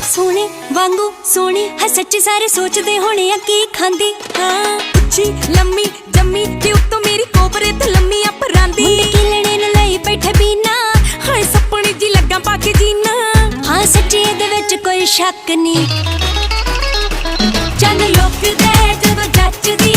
सोने वांगू सोनी है सच्ची सारे सोचते होने आ की खांदी ਉੱਚੀ ਲੰਮੀ ਜੰਮੀ ਤੇ ਉੱਤੋਂ ਮੇਰੀ ਕੋਬਰੇ ਤੇ ਲੰਮੀਆਂ ਪਰਾਂਦੀ मुंडे की लड़े न लई बैठे बीना ਹਾਏ ਸੱਪਣੀ ਜੀ ਲੱਗਾ ਪਾ ਕੇ ਜੀਨਾ हाँ सच्ची इहदे विच कोई शक नहीं चंद लोक दे जदों जचदी